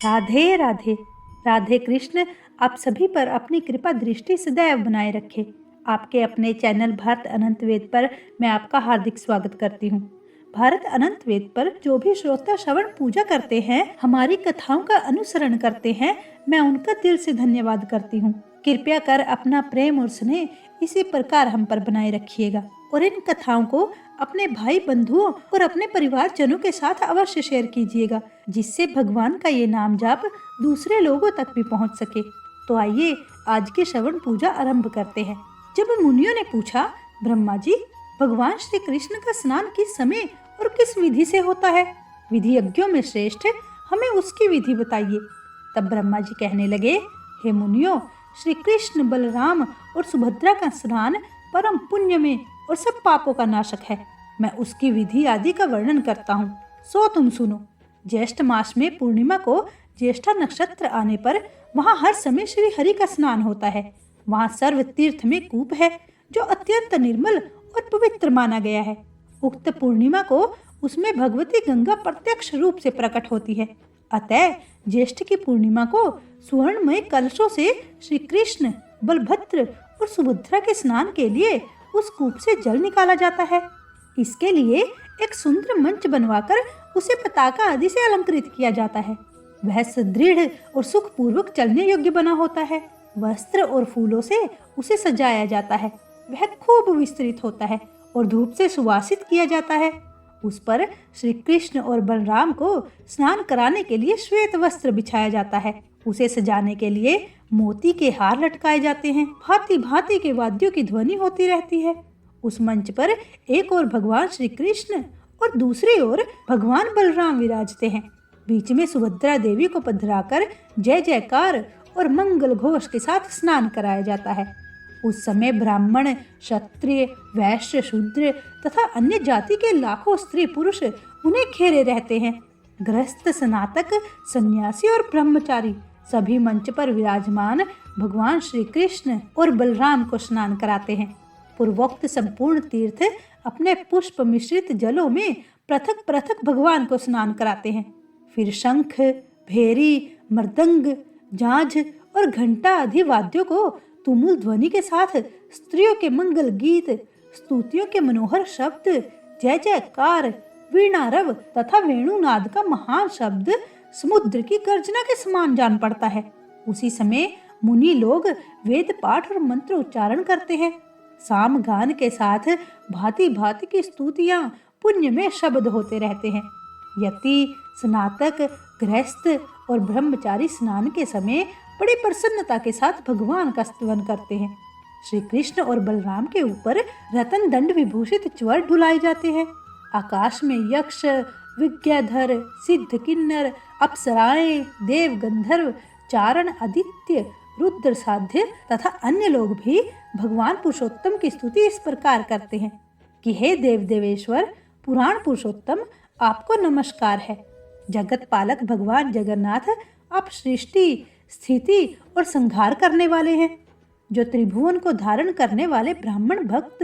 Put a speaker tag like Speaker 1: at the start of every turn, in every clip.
Speaker 1: राधे राधे। राधे कृष्ण आप सभी पर अपनी कृपा दृष्टि सदैव बनाए रखे। आपके अपने चैनल भारत अनंत वेद पर मैं आपका हार्दिक स्वागत करती हूँ। भारत अनंत वेद पर जो भी श्रोता श्रवण पूजा करते हैं, हमारी कथाओं का अनुसरण करते हैं, मैं उनका दिल से धन्यवाद करती हूँ। कृपया कर अपना प्रेम और स्नेह इसी प्रकार हम पर बनाए रखिएगा और इन कथाओं को अपने भाई बंधुओं और अपने परिवारजनों के साथ अवश्य शेयर कीजिएगा, जिससे भगवान का ये नाम जाप दूसरे लोगों तक भी पहुंच सके। तो आइए आज की श्रवण पूजा आरंभ करते हैं। जब मुनियों ने पूछा, ब्रह्मा जी, भगवान श्री कृष्ण का स्नान किस समय और किस विधि से होता है? विधि यज्ञों में श्रेष्ठ है, हमें उसकी विधि बताइए। तब ब्रह्मा जी कहने लगे, हे मुनियों, श्री कृष्ण, बलराम और सुभद्रा का स्नान परम पुण्य में और सब पापों का नाशक है। मैं उसकी विधि आदि का वर्णन करता हूँ, सो तुम सुनो। ज्येष्ठ मास में पूर्णिमा को ज्येष्ठा नक्षत्र आने पर वहाँ हर समय श्री हरि का स्नान होता है। वहाँ सर्व तीर्थ में कूप है जो अत्यंत निर्मल और पवित्र माना गया है। उक्त पूर्णिमा को उसमें भगवती गंगा प्रत्यक्ष रूप से प्रकट होती है। अतः ज्येष्ठ की पूर्णिमा को सुवर्णमय कलशों से श्री कृष्ण, बलभद्र और सुभद्रा के स्नान के लिए उस कूप से जल निकाला जाता है। इसके लिए एक सुंदर मंच बनवाकर उसे पताका आदि से अलंकृत किया जाता है। वह सुदृढ़ और सुखपूर्वक चलने योग्य बना होता है। वस्त्र और फूलों से उसे सजाया जाता है। वह खूब विस्तृत होता है और धूप से सुवासित किया जाता है। उस पर श्री कृष्ण और बलराम को स्नान कराने के लिए श्वेत वस्त्र बिछाया जाता है। उसे सजाने के लिए मोती के हार लटकाए जाते हैं। भांति भांति के वाद्यों की ध्वनि होती रहती है। उस मंच पर एक ओर भगवान श्री कृष्ण और दूसरी ओर भगवान बलराम विराजते हैं। बीच में सुभद्रा देवी को पधराकर जय जयकार और मंगल घोष के साथ स्नान कराया जाता है। उस समय ब्राह्मण, क्षत्रिय, वैश्य, शूद्र तथा अन्य जाति के लाखों स्त्री पुरुष उन्हें घेरे रहते हैं। गृहस्थ, स्नातक, सन्यासी और ब्रह्मचारी सभी मंच पर विराजमान भगवान श्री कृष्ण और बलराम को स्नान कराते हैं। पूर्वोक्त संपूर्ण तीर्थ अपने पुष्प मिश्रित जलों में पृथक पृथक भगवान को स्नान कराते हैं। फिर शंख, भेरी, मृदंग, झांझ और घंटा आदि वाद्यों को तुमुल ध्वनि के साथ स्त्रियों के मंगल गीत, स्तुतियों के मनोहर शब्द, जय जयकार, वीणारव तथा वेणुनाद का महान शब्द समुद्र की गर्जना के समान जान पड़ता है। उसी समय मुनि लोग वेद पाठ और मंत्र उच्चारण करते हैं। साम गान के साथ भांति भांति की स्तुतियां पुण्य में शब्द होते रहते हैं। यति, स्नातक, गृहस्थ और ब्रह्मचारी स्नान के समय बड़ी प्रसन्नता के साथ भगवान का स्तवन करते हैं। श्री कृष्ण और बलराम के ऊपर रतन दंड विभूषित च्वर ढुलाए जाते हैं। आकाश में यक्ष, विद्याधर, सिद्ध, किन्नर, अप्सराएं, देव, गंधर्व, चारण, आदित्य, रुद्र, साध्य तथा अन्य लोग भी भगवान पुरुषोत्तम की स्तुति इस प्रकार करते हैं कि हे देव देवेश्वर, पुराण पुरुषोत्तम, आपको नमस्कार है। जगत पालक भगवान जगन्नाथ, आप सृष्टि, स्थिति और संहार करने वाले हैं। जो त्रिभुवन को धारण करने वाले ब्राह्मण भक्त,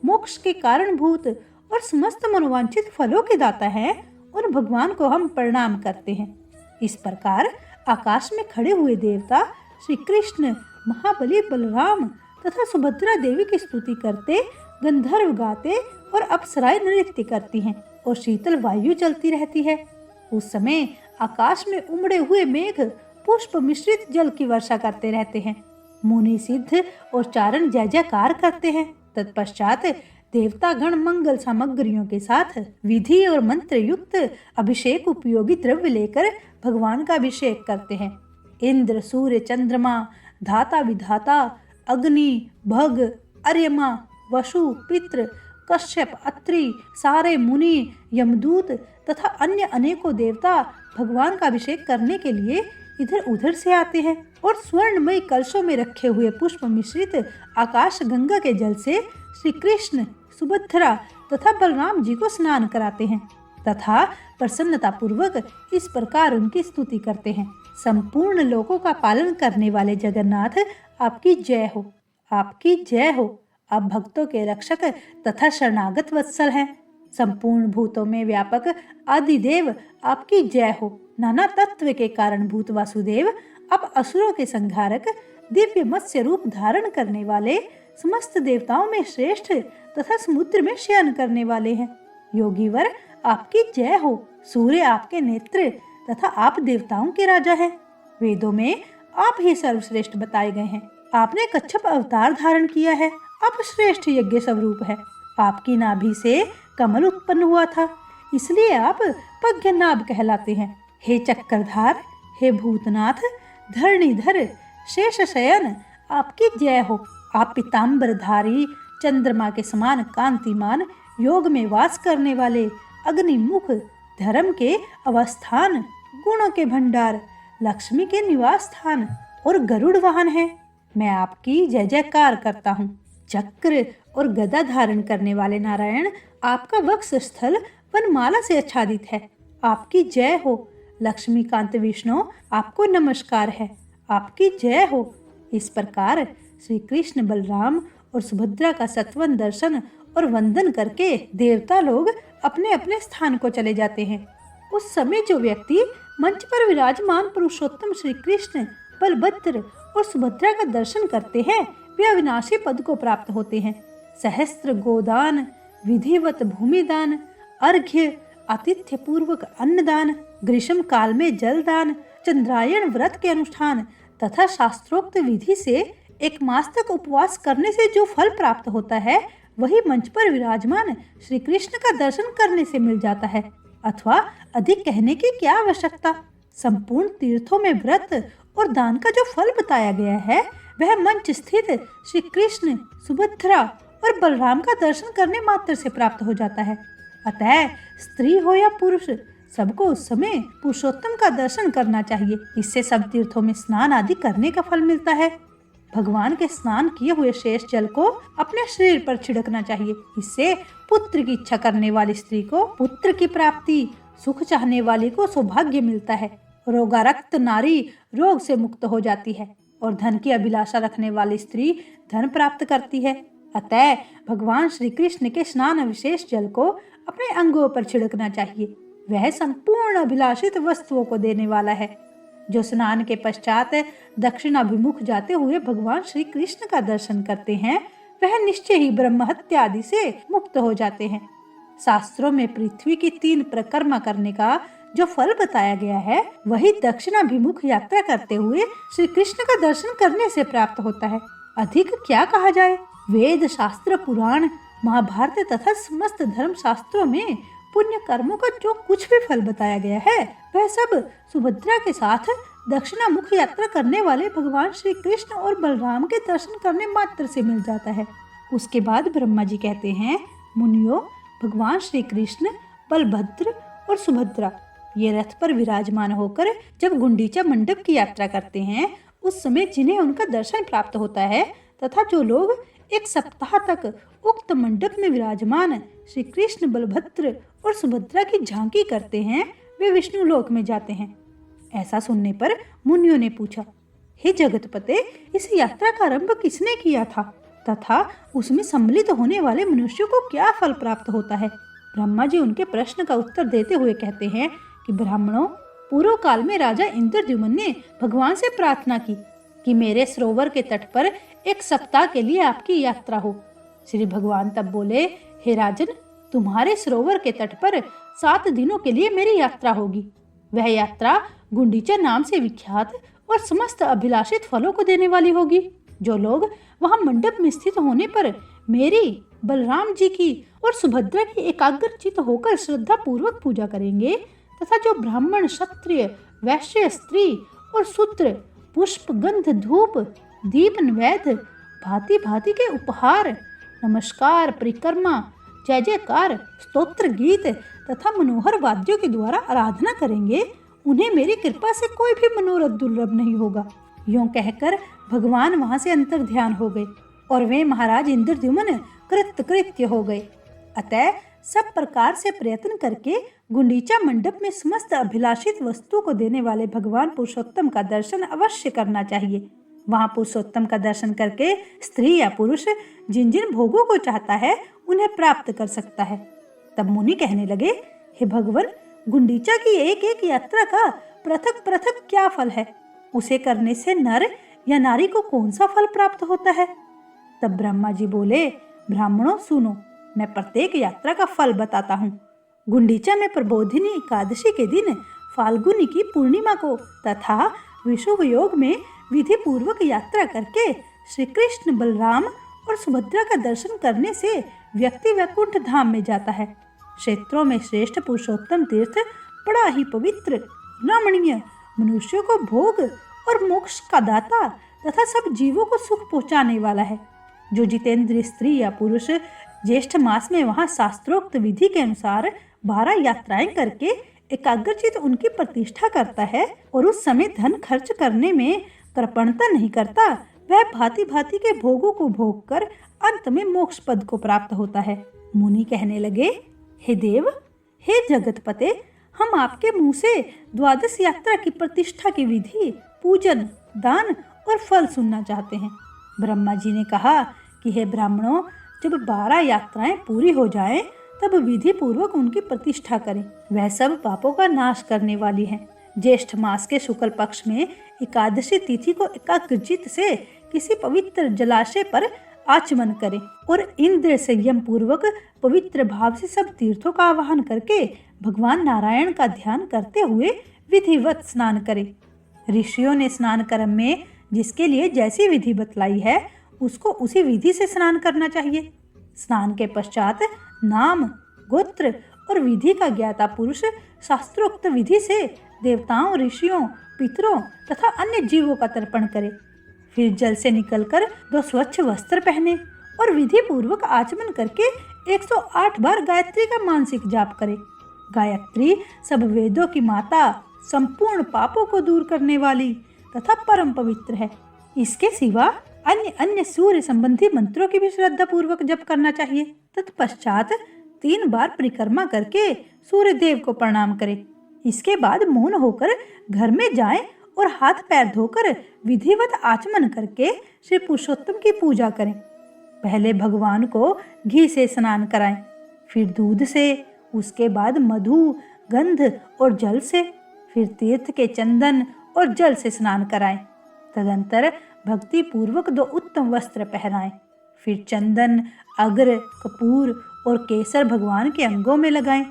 Speaker 1: मोक्ष के कारणभूत और समस्त मनोवांछित फलों के दाता हैं, उन भगवान को हम प्रणाम करते हैं। इस प्रकार आकाश में खड़े हुए देवता श्री कृष्ण, महाबली बलराम तथा सुभद्रा देवी की स्तुति करते, गंधर्व गाते और अप्सराएं नृत्य करती हैं और शीतल वायु चलती रहती है। उस समय आकाश में उमड़े हुए मेघ पुष्प मिश्रित जल की वर्षा करते रहते हैं। मुनि, सिद्ध और चारण जय जयकार करते हैं। तत्पश्चात देवतागण मंगल सामग्रियों के साथ विधि और मंत्र युक्त अभिषेक उपयोगी द्रव्य लेकर भगवान का अभिषेक करते हैं। इंद्र, सूर्य, चंद्रमा, धाता विधाता, अग्नि, भग, अर्यमा, वसु, पितृ, कश्यप, अत्रि, सारे मुनि, यमदूत तथा अन्य अनेकों देवता भगवान का अभिषेक करने के लिए इधर उधर से आते हैं और स्वर्णमय कलशों में रखे हुए पुष्प मिश्रित आकाश गंगा के जल से श्री कृष्ण, सुभद्रा तथा बलराम जी को स्नान कराते हैं तथा प्रसन्नता पूर्वक इस प्रकार उनकी स्तुति करते हैं। संपूर्ण लोकों का पालन करने वाले जगन्नाथ, आपकी जय हो, आपकी जय हो। आप भक्तों के रक्षक तथा शरणागत वत्सल हैं। संपूर्ण भूतों में व्यापक आदिदेव, आपकी जय हो। नाना तत्व के कारणभूत वासुदेव अब असुरों के संहारक, दिव्य मत्स्य रूप धारण करने वाले, समस्त देवताओं में श्रेष्ठ तथा समुद्र में शयन करने वाले हैं। योगीवर, आपकी जय हो। सूर्य आपके नेत्र तथा आप देवताओं के राजा हैं। वेदों में आप ही सर्वश्रेष्ठ बताए गए हैं। आपने कच्छप अवतार धारण किया है। आप श्रेष्ठ यज्ञ स्वरूप है। आपकी नाभि से कमल उत्पन्न हुआ था, इसलिए आप पद्मनाभ कहलाते हैं। हे चक्रधार, हे भूतनाथ, धरणीधर, शेष शयन, आपकी जय हो। आप पीताम्बरधारी, चंद्रमा के समान कांतिमान, योग में वास करने वाले, अग्निमुख, धर्म के अवस्थान, गुणों के भंडार, लक्ष्मी के निवास स्थान और गरुड़ वाहन है। मैं आपकी जय जयकार करता हूँ। चक्र और गदा धारण करने वाले नारायण, आपका वक्ष स्थल वनमाला से आच्छादित है। आपकी जय हो। लक्ष्मीकांत विष्णु, आपको नमस्कार है। आपकी जय हो। इस प्रकार श्री कृष्ण, बलराम और सुभद्रा का सत्वन दर्शन और वंदन करके देवता लोग अपने अपने स्थान को चले जाते हैं। उस समय जो व्यक्ति मंच पर विराजमान पुरुषोत्तम श्री कृष्ण, बलभद्र और सुभद्रा का दर्शन करते हैं, वे अविनाशी पद को प्राप्त होते हैं। सहस्त्र गोदान, विधिवत भूमिदान, अर्घ्य, आतिथ्य पूर्वक अन्नदान, ग्रीष्म काल में जलदान, चंद्रायण व्रत के अनुष्ठान तथा शास्त्रोक्त विधि से एक मास तक उपवास करने से जो फल प्राप्त होता है, वही मंच पर विराजमान श्री कृष्ण का दर्शन करने से मिल जाता है। अथवा अधिक कहने की क्या आवश्यकता। संपूर्ण तीर्थों में व्रत और दान का जो फल बताया गया है, वह मंच स्थित श्री कृष्ण, सुभद्रा और बलराम का दर्शन करने मात्र से प्राप्त हो जाता है। अतः स्त्री हो या पुरुष, सबको उस समय पुरुषोत्तम का दर्शन करना चाहिए। इससे सब तीर्थों में स्नान आदि करने का फल मिलता है। भगवान के स्नान किए हुए शेष जल को अपने शरीर पर छिड़कना चाहिए। इससे पुत्र की इच्छा करने वाली स्त्री को पुत्र की प्राप्ति, सुख चाहने वाली को सौभाग्य मिलता है, रोगारक्त नारी रोग से मुक्त हो जाती है और धन की अभिलाषा रखने वाली स्त्री धन प्राप्त करती है। अतः भगवान श्री कृष्ण के स्नान विशेष जल को अपने अंगों पर छिड़कना चाहिए। वह संपूर्ण अभिलाषित वस्तुओं को देने वाला है। जो स्नान के पश्चात दक्षिणाभिमुख जाते हुए भगवान श्री कृष्ण का दर्शन करते हैं, वह निश्चय ही ब्रह्म हत्या आदि से मुक्त हो जाते हैं। शास्त्रों में पृथ्वी की 3 परिक्रमा करने का जो फल बताया गया है, वही दक्षिणाभिमुख यात्रा करते हुए श्री कृष्ण का दर्शन करने से प्राप्त होता है। अधिक क्या कहा जाए। वेद, शास्त्र, पुराण, महाभारत तथा समस्त धर्म शास्त्रों में पुण्य कर्मों का जो कुछ भी फल बताया गया है, वह सब सुभद्रा के साथ दक्षिणामुख यात्रा करने वाले भगवान श्री कृष्ण और बलराम के दर्शन करने मात्र से मिल जाता है। उसके बाद ब्रह्मा जी कहते हैं, मुनियो, भगवान श्री कृष्ण, बलभद्र और सुभद्रा ये रथ पर विराजमान होकर जब गुंडीचा मंडप की यात्रा करते हैं, उस समय जिन्हें उनका दर्शन प्राप्त होता है तथा जो लोग 1 सप्ताह तक उक्त मंडप में विराजमान श्री कृष्ण, बलभद्र और सुभद्रा की झांकी करते हैं, वे विष्णु लोक में जाते हैं। ऐसा सुनने पर मुनियों ने पूछा, हे जगतपते, इस यात्रा का आरंभ किसने किया था तथा उसमें सम्मिलित होने वाले मनुष्यों को क्या फल प्राप्त होता है। ब्रह्मा जी उनके प्रश्न का उत्तर देते हुए कहते हैं कि ब्राह्मणों, पूर्व काल में राजा इंद्रद्युम्न ने भगवान से प्रार्थना की कि मेरे सरोवर के तट पर 1 सप्ताह के लिए आपकी यात्रा हो। श्री भगवान तब बोले, हे राजन, तुम्हारे सरोवर के तट पर 7 दिनों के लिए मेरी यात्रा होगी। वह यात्रा गुंडीचा नाम से विख्यात और समस्त अभिलाषित फलों को देने वाली होगी। जो लोग वहां मंडप में स्थित होने पर मेरी, बलराम जी की और सुभद्रा की एकाग्रचित होकर श्रद्धा पूर्वक पूजा करेंगे तथा जो ब्राह्मण, क्षत्रिय, वैश्य, स्त्री और शूद्र पुष्प, गंध, धूप, दीप, नैवेद्य, भांति भांति के उपहार, नमस्कार, परिक्रमा, जय जयकार, स्तोत्र, गीत तथा मनोहर वाद्यों के द्वारा आराधना करेंगे, उन्हें मेरी कृपा से कोई भी मनोरथ दुर्लभ नहीं होगा। यूं कहकर भगवान वहां से अंतर ध्यान हो गए और वे महाराज इंद्रद्युम्न कृतकृत्य हो गए। अतः सब प्रकार से प्रयत्न करके गुंडीचा मंडप में समस्त अभिलाषित वस्तुओं को देने वाले भगवान पुरुषोत्तम का दर्शन अवश्य करना चाहिए। वहां पुरुषोत्तम का दर्शन करके स्त्री या पुरुष जिन जिन भोगों को चाहता है उन्हें प्राप्त कर सकता है। तब मुनि कहने लगे, हे भगवान, गुंडीचा की एक एक यात्रा का पृथक पृथक क्या फल है? उसे करने से नर या नारी को कौन सा फल प्राप्त होता है? तब ब्रह्मा जी बोले, ब्राह्मणों सुनो, मैं प्रत्येक यात्रा का फल बताता हूँ। गुंडीचा में प्रबोधिनी एकादशी के दिन फाल्गुनी की पूर्णिमा को तथा विषुव योग में विधि पूर्वक यात्रा करके श्री कृष्ण, बलराम और सुभद्रा का दर्शन करने से व्यक्ति वैकुंठ धाम में जाता है। क्षेत्रों में श्रेष्ठ पुरुषोत्तम तीर्थ बड़ा ही पवित्र, रमणीय, मनुष्यों को भोग और मोक्ष का दाता तथा सब जीवों को सुख पहुंचाने वाला है। जो जितेंद्र स्त्री या पुरुष ज्येष्ठ मास में वहां शास्त्रोक्त विधि के अनुसार 12 यात्राएं करके एकाग्रचित उनकी प्रतिष्ठा करता है और उस समय धन खर्च करने में कृपणता नहीं करता, वह भांति भांति के भोगों को भोग कर अंत में मोक्ष पद को प्राप्त होता है। मुनि कहने लगे, हे देव, हे जगतपते, हम आपके मुंह से 12 यात्रा की प्रतिष्ठा की विधि, पूजन, दान और फल सुनना चाहते हैं। ब्रह्मा जी ने कहा कि हे ब्राह्मणों, जब 12 यात्राएं पूरी हो जाएं, तब विधि पूर्वक उनकी प्रतिष्ठा करें। वह सब पापों का नाश करने वाली है। ज्येष्ठ मास के शुक्ल पक्ष में एकादशी तिथि को एकाग्रचित से किसी पवित्र जलाशय पर आचमन करें और इंद्र संयम पूर्वक पवित्र भाव से सब तीर्थों का आवाहन करके भगवान नारायण का ध्यान करते हुए विधिवत स्नान करें। ऋषियों ने स्नान क्रम में जिसके लिए जैसी विधि बतलाई है, उसको उसी विधि से स्नान करना चाहिए। स्नान के पश्चात नाम, गोत्र और विधि का ज्ञाता पुरुष शास्त्रोक्त विधि से देवताओं, ऋषियों, पितरों तथा अन्य जीवों का तर्पण करे। फिर जल से निकलकर 2 स्वच्छ वस्त्र पहने और विधि पूर्वक आचमन करके 108 बार गायत्री का मानसिक जाप करे। गायत्री सब वेदों की माता, संपूर्ण पापों को दूर करने वाली तथा परम पवित्र है। इसके सिवा अन्य सूर्य संबंधी मंत्रों की भी श्रद्धा पूर्वक जप करना चाहिए। तत्पश्चात 3 बार परिक्रमा करके सूर्य देव को प्रणाम करें। इसके बाद मौन होकर घर में जाएं और हाथ पैर धोकर विधिवत आचमन करके श्री पुरुषोत्तम की पूजा करें। पहले भगवान को घी से स्नान कराएं, फिर दूध से, उसके बाद मधु, गंध और जल से, फिर तीर्थ के चंदन और जल से स्नान कराएं। तदंतर भक्ति पूर्वक 2 उत्तम वस्त्र पहनाएं। फिर चंदन, अग्र, कपूर और केसर भगवान के अंगों में लगाएं।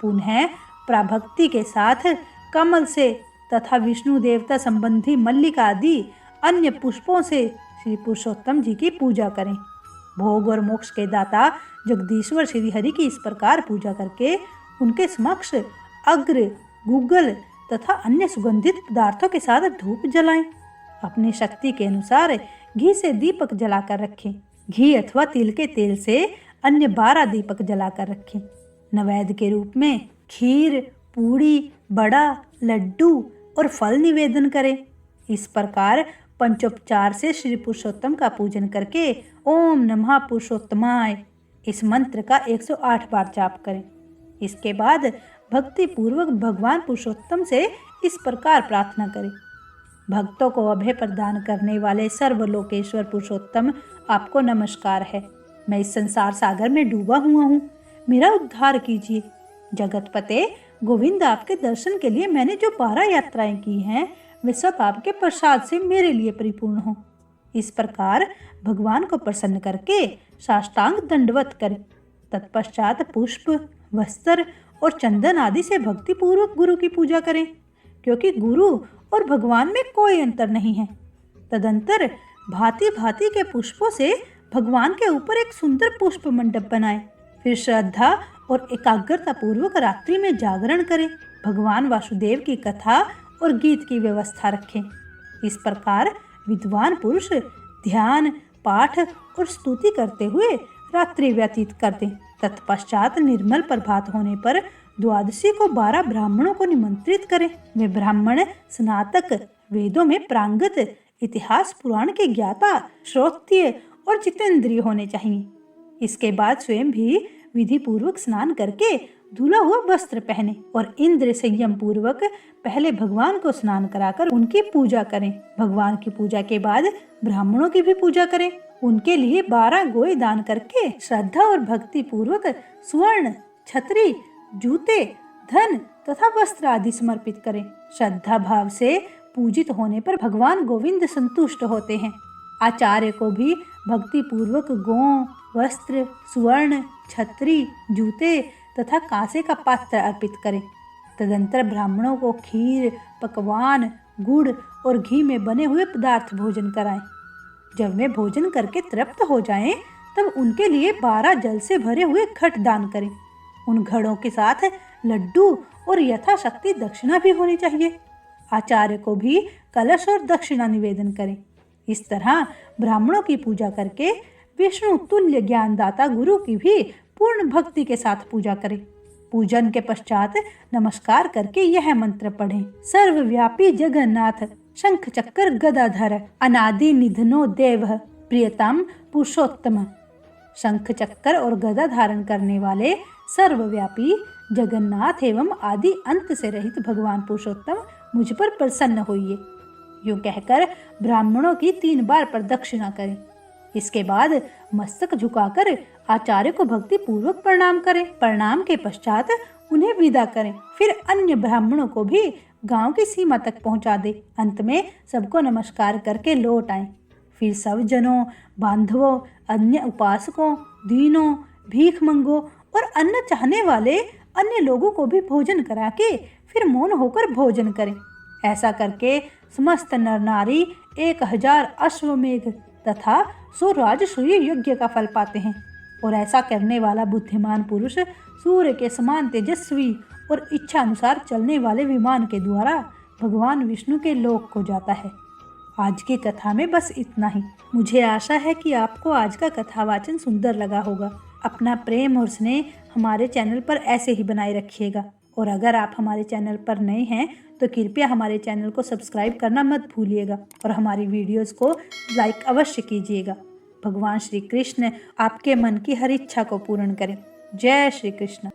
Speaker 1: पुनः प्राभक्ति के साथ कमल से तथा विष्णु देवता संबंधी मल्लिका आदि अन्य पुष्पों से श्री पुरुषोत्तम जी की पूजा करें। भोग और मोक्ष के दाता जगदीश्वर श्री हरि की इस प्रकार पूजा करके उनके समक्ष अग्र, गुग्गल तथा अन्य सुगंधित पदार्थों के साथ धूप जलाएं। अपनी शक्ति के अनुसार घी से दीपक जलाकर रखें। घी अथवा तिल के तेल से अन्य 12 दीपक जलाकर रखें। नैवेद्य के रूप में खीर, पूड़ी, बड़ा, लड्डू और फल निवेदन करें। इस प्रकार पंचोपचार से श्री पुरुषोत्तम का पूजन करके ओम नमः पुरुषोत्तमाय इस मंत्र का 108 बार जाप करें। इसके बाद भक्ति पूर्वक भगवान पुरुषोत्तम से इस प्रकार प्रार्थना करें, भक्तों को अभय प्रदान करने वाले सर्वलोकेश्वर पुरुषोत्तम, आपको नमस्कार है। मैं इस संसार सागर में डूबा हुआ हूँ, मेरा उद्धार कीजिए। जगतपते गोविंद, आपके दर्शन के लिए मैंने जो 12 यात्राएं की हैं, वे सब आपके प्रसाद से मेरे लिए परिपूर्ण हों। इस प्रकार भगवान को प्रसन्न करके साष्टांग दंडवत करें। तत्पश्चात पुष्प, वस्त्र और चंदन आदि से भक्ति पूर्वक गुरु की पूजा करें, क्योंकि गुरु और भगवान में कोई अंतर नहीं है। तदंतर भांति भांति के पुष्पों से भगवान के ऊपर एक सुंदर पुष्प मंडप बनाएं। फिर श्रद्धा और एकाग्रता पूर्वक रात्रि में जागरण करें। भगवान वासुदेव की कथा और गीत की व्यवस्था रखें। इस प्रकार विद्वान पुरुष ध्यान, पाठ और स्तुति करते हुए रात्रि व्यतीत कर दें। तत्पश्चात निर्मल प्रभात होने पर द्वादशी को 12 ब्राह्मणों को निमंत्रित करें। वे ब्राह्मण स्नातक, वेदों में प्रांगत, इतिहास पुराण के ज्ञाता, श्रोत्रिय और जितेंद्रिय होने चाहिए। इसके बाद स्वयं भी विधि पूर्वक स्नान करके धुला हुआ वस्त्र पहने और इंद्र संयम पूर्वक पहले भगवान को स्नान कराकर उनकी पूजा करें। भगवान की पूजा के बाद ब्राह्मणों की भी पूजा करें। उनके लिए 12 गोए दान करके श्रद्धा और भक्ति पूर्वक स्वर्ण, छतरी, जूते, धन तथा वस्त्र आदि समर्पित करें। श्रद्धा भाव से पूजित होने पर भगवान गोविंद संतुष्ट होते हैं। आचार्य को भी भक्ति पूर्वक गौ, वस्त्र, सुवर्ण, छतरी, जूते तथा कांसे का पात्र अर्पित करें। तदंतर ब्राह्मणों को खीर, पकवान, गुड़ और घी में बने हुए पदार्थ भोजन कराएं। जब वे भोजन करके तृप्त हो जाएं, तब उनके लिए 12 जल से भरे हुए घट दान करें। उन घड़ों के साथ लड्डू और यथाशक्ति दक्षिणा भी होनी चाहिए। आचार्य को भी कलश और दक्षिणा निवेदन करें। इस तरह ब्राह्मणों की पूजा करके विष्णु तुल्य ज्ञानदाता गुरु की भी पूर्ण भक्ति के साथ पूजा करें। पूजन के पश्चात नमस्कार करके यह मंत्र पढ़ें। सर्वव्यापी जगन्नाथ शंख चक्र गदाधर अनादि निधनो देव प्रियतम पुरुषोत्तम। शंख चक्र और गदा धारण करने वाले सर्वव्यापी जगन्नाथ एवं आदि अंत से रहित भगवान पुरुषोत्तम मुझ पर प्रसन्न होइए। यूं कहकर ब्राह्मणों की 3 बार प्रदक्षिणा करें। इसके बाद मस्तक झुकाकर आचार्य को भक्ति पूर्वक प्रणाम करें। प्रणाम के पश्चात उन्हें विदा करें। फिर अन्य ब्राह्मणों को भी गांव की सीमा तक पहुंचा दे। अंत में सबको नमस्कार करके लौट आए। फिर सब जनों, बांधवों, अन्य उपासकों, दीनों, भीख मंगों और अन्न चाहने वाले अन्य लोगों को भी भोजन करा के फिर मौन होकर भोजन करें। ऐसा करके समस्त नर नारी 1000 अश्वमेघ तथा 100 राजसूय यज्ञ का फल पाते हैं। और ऐसा करने वाला बुद्धिमान पुरुष सूर्य के समान तेजस्वी और इच्छा अनुसार चलने वाले विमान के द्वारा भगवान विष्णु के लोक को जाता है। आज की कथा में बस इतना ही। मुझे आशा है कि आपको आज का कथावाचन सुंदर लगा होगा। अपना प्रेम और स्नेह हमारे चैनल पर ऐसे ही बनाए रखिएगा। और अगर आप हमारे चैनल पर नए हैं तो कृपया हमारे चैनल को सब्सक्राइब करना मत भूलिएगा और हमारी वीडियोस को लाइक अवश्य कीजिएगा। भगवान श्री कृष्ण आपके मन की हर इच्छा को पूर्ण करें। जय श्री कृष्ण।